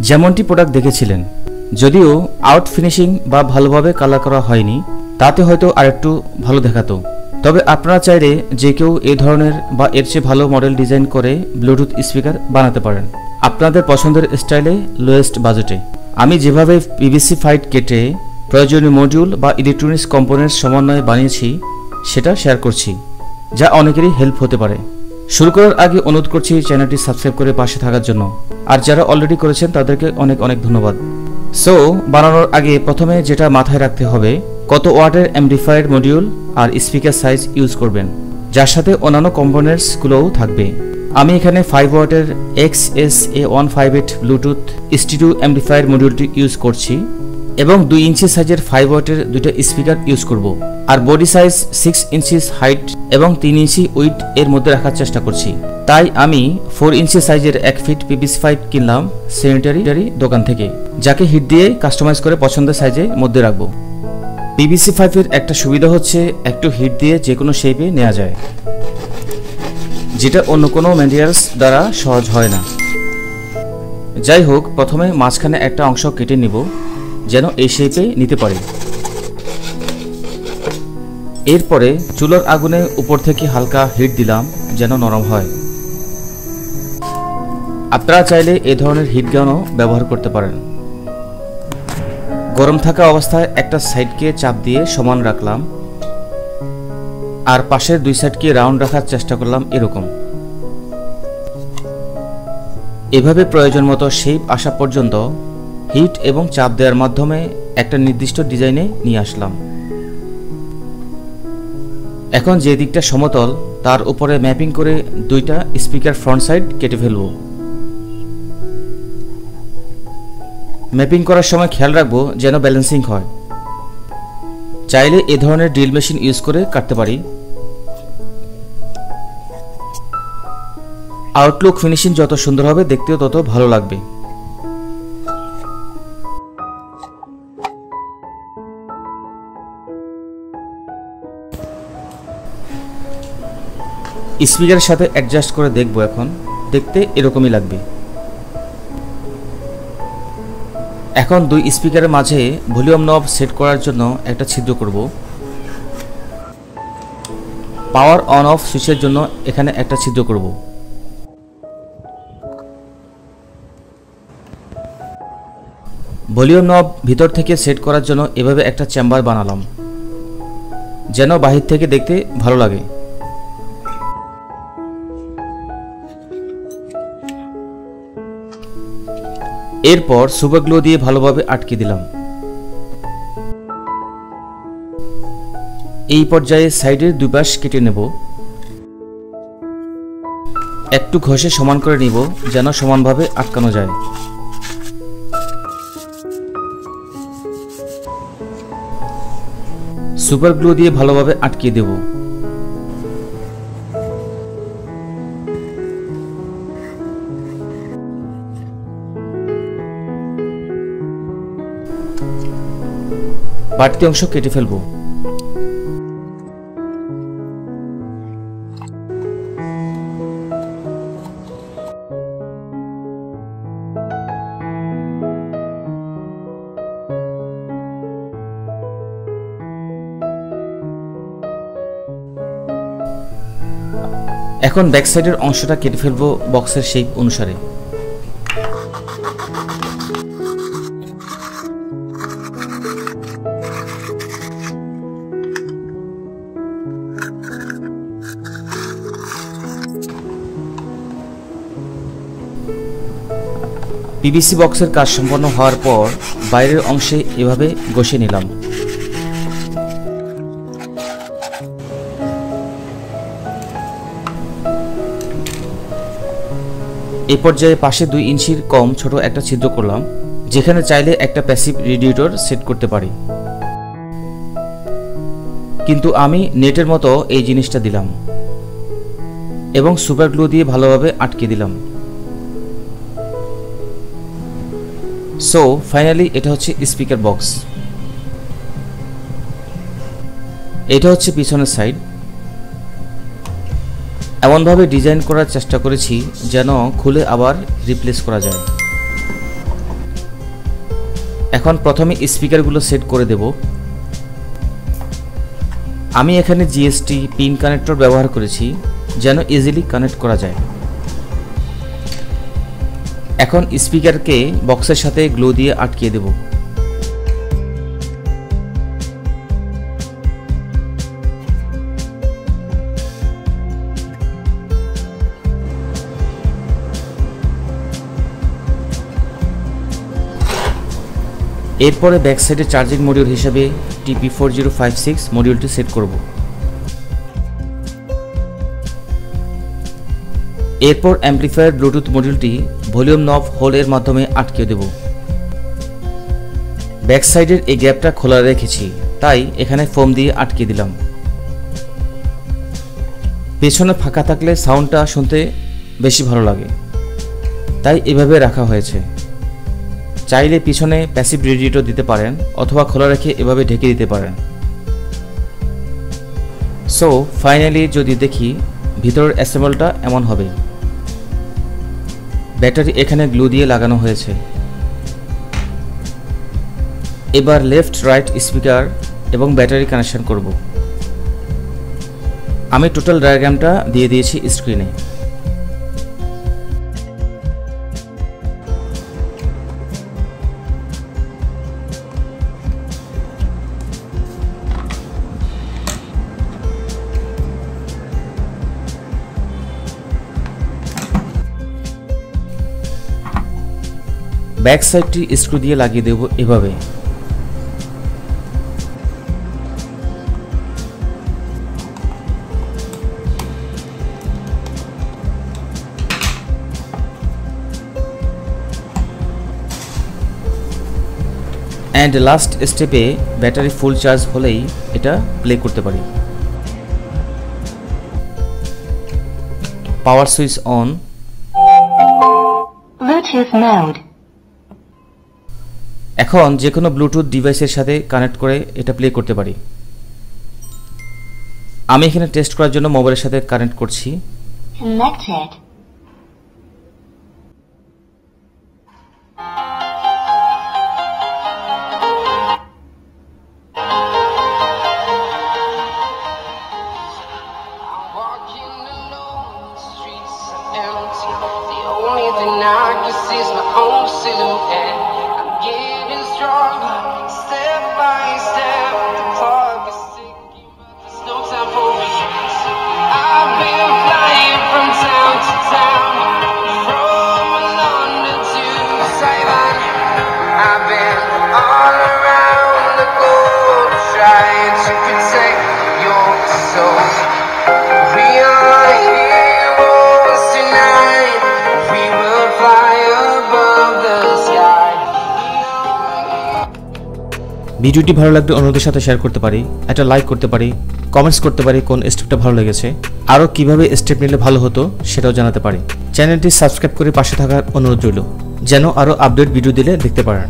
যেমনটি প্রোডাক্ট দেখেছিলেন, যদিও আউট ফিনিশিং বা ভালোভাবে কালার করা হয়নি, তাতে হয়তো আরেকটু ভালো দেখাতো। তবে আপনারা চাইলে যে কেউ এই ধরনের বা এর চেয়ে ভালো মডেল ডিজাইন করে ব্লুটুথ স্পিকার বানাতে পারেন আপনাদের পছন্দের স্টাইলে, লোয়েস্ট বাজেটে। আমি যেভাবে পিভিসি ফাইট কেটে প্রয়োজনীয় মডিউল বা ইলেকট্রনিক্স কম্পোনেন্টস সমন্বয়ে বানিয়েছি সেটা শেয়ার করছি, যা অনেকেরই হেল্প হতে পারে। শুরু করার আগে অনুরোধ করছি চ্যানেলটি সাবস্ক্রাইব করে পাশে থাকার জন্য, আর যারা অলরেডি করেছেন তাদেরকে অনেক অনেক ধন্যবাদ। সো বানানোর আগে প্রথমে যেটা মাথায় রাখতে হবে, কত ওয়াটের অ্যাম্পলিফায়ার মডিউল আর স্পিকার সাইজ ইউজ করবেন, যার সাথে অন্যান্য কম্পোনেন্টসগুলোও থাকবে। আমি এখানে 5 ওয়াটের XSA158 ব্লুটুথ স্টিরিও অ্যাম্পলিফায়ার মডিউলটি ইউজ করছি এবং 2 ইঞ্চি সাইজের 5 ওয়াটের দুইটা স্পিকার ইউজ করব, আর বডি সাইজ 6 ইঞ্চি হাইট এবং 3 ইঞ্চি উইডথ এর মধ্যে রাখার চেষ্টা করছি। তাই আমি 4 ইঞ্চি সাইজের 1 ফিট পিভিসি পাইপ কিনলাম স্যানিটারি দোকান থেকে, যাকে হিট দিয়ে কাস্টমাইজ করে পছন্দের সাইজের মধ্যে রাখবো। পিভিসি পাইপের একটা সুবিধা হচ্ছে একটু হিট দিয়ে যে কোনো শেপে নেওয়া যায়, যেটা অন্য কোনো ম্যাটেরিয়ালস দ্বারা সহজ হয় না। যাই হোক, প্রথমে মাঝখানে একটা অংশ কেটে নিব যেন এই শেপে নিতে পারি। এরপরে চুলার আগুনে উপর থেকে হালকা হিট দিলাম যেন নরম হয়। আপনারা চাইলে এ ধরনের হিট গানও ব্যবহার করতে পারেন। গরম থাকা অবস্থায় একটা সাইডকে চাপ দিয়ে সমান রাখলাম, আর পাশের 2 সাইডকে রাউন্ড রাখার চেষ্টা করলাম এরকম। এভাবে প্রয়োজন মতো শেপ আসা পর্যন্ত হিট এবং চাপ দেওয়ার মাধ্যমে একটা নির্দিষ্ট ডিজাইনে নিয়ে আসলাম। এখন যে দিকটা সমতল তার উপরে ম্যাপিং করে 2টা স্পিকার ফ্রন্ট সাইড কেটে ফেলব। ম্যাপিং করার সময় খেয়াল রাখবো যেন ব্যালেন্সিং হয়। চাইলে এ ধরনের ড্রিল মেশিন ইউজ করে কাটতে পারি। আউটলুক ফিনিশিং যত সুন্দর হবে দেখতেও তত ভালো লাগবে। স্পিকারের সাথে অ্যাডজাস্ট করে দেখবো, এখন দেখতে এরকমই লাগবে। এখন 2 স্পিকারের মাঝে ভলিউম নব সেট করার জন্য একটা ছিদ্র করব। পাওয়ার অন অফ সুইচের জন্য এখানে একটা ছিদ্র করব। ভলিউম নব ভিতর থেকে সেট করার জন্য এভাবে একটা চেম্বার বানালাম যেন বাহির থেকে দেখতে ভালো লাগে। এরপর সুপার গ্লু দিয়ে ভালোভাবে আটকে দিলাম। এই পর্যায়ে সাইডের 2 পাশ কেটে নেব। একটু ঘষে সমান করে নিব যেন সমানভাবে আটকানো যায়। সুপার গ্লু দিয়ে ভালোভাবে আটকে দেব। বাড়তি অংশ কেটে ফেলব। এখন ব্যাক সাইডের অংশটা কেটে ফেলব বক্সের শেপ অনুসারে। পিভিসি বক্সের কাজ সম্পন্ন হওয়ার পর বাইরের অংশে এভাবে ঘষে নিলাম। এই পর্যায়ে পাশে 2 ইঞ্চির কম ছোট একটা ছিদ্র করলাম, যেখানে চাইলে একটা প্যাসিভ রেডিয়েটর সেট করতে পারি, কিন্তু আমি নেটের মতো এই জিনিসটা দিলাম এবং সুপার গ্লু দিয়ে ভালোভাবে আটকে দিলাম। সো ফাইনালি এটা হচ্ছে স্পিকার বক্স। এটা হচ্ছে পিছনের সাইড। এমনভাবে ডিজাইন করার চেষ্টা করেছি যেন খুলে আবার রিপ্লেস করা যায়। এখন প্রথমে স্পিকারগুলো সেট করে দেব। আমি এখানে জিএসটি পিন কানেক্টর ব্যবহার করেছি যেন ইজিলি কানেক্ট করা যায়। এখন স্পিকারকে বক্সের সাথে গ্লু দিয়ে আটকিয়ে দেব। এরপরে ব্যাক সাইডে চার্জিং মডিউল হিসেবে TP4056 মডিউলটি সেট করব। এরপর অ্যাম্প্লিফায়ার ব্লুটুথ মডিউলটি ভলিউম নব হোলের মাধ্যমে আটকে দেব। ব্যাক সাইডের এই গ্যাপটা খোলা রেখেছি, তাই এখানে ফোম দিয়ে আটকে দিলাম। পেছনে ফাঁকা থাকলে সাউন্ডটা শুনতে বেশি ভালো লাগে, তাই এভাবে রাখা হয়েছে। চাইলে পিছনে প্যাসিভ রেডিয়েটর দিতে পারেন অথবা খোলা রেখে এভাবে ঢেকে দিতে পারেন। সো ফাইনালি যদি দেখি ভিতরের অ্যাসেম্বলটা এমন হবে। ব্যাটারি এখানে গ্লু দিয়ে লাগানো হয়েছে। এবার লেফট রাইট স্পিকার এবং ব্যাটারি কানেকশন করব। আমি টোটাল ডায়াগ্রামটা দিয়ে দিয়েছি স্ক্রিনে। ব্যাক সাইডটি স্ক্রু দিয়ে লাগিয়ে দেব এভাবে। অ্যান্ড লাস্ট স্টেপে ব্যাটারি ফুল চার্জ হলেই এটা প্লে করতে পারি। পাওয়ার সুইচ অন। Bluetooth mode. এখন যে কোনো ব্লুটুথ ডিভাইসের সাথে কানেক্ট করে এটা প্লে করতে পারি। আমি এখানে টেস্ট করার জন্য মোবাইলের সাথে কানেক্ট করছি। Connected. Only thing I can see is my own silhouette. I'm getting stronger, step by step. The clock is ticking, but there's no time for regrets. I've been flying from town to town, from London to Taiwan. I've been all around the globe trying to protect your soul. We are heroes tonight. We will fly above the sky. ভিডিওটি ভালো লাগলে অন্যদের সাথে share করতে পারি, একটা like করতে পারি, কমেন্টস করতে পারি কোন স্টেপটা ভালো লেগেছে, আরও কিভাবে স্টেপ নিলে ভালো হতো সেটাও জানাতে পারি। চ্যানেলটি সাবস্ক্রাইব করে পাশে থাকার অনুরোধ রইল যেন আরও আপডেট ভিডিও দিলে দেখতে পারেন।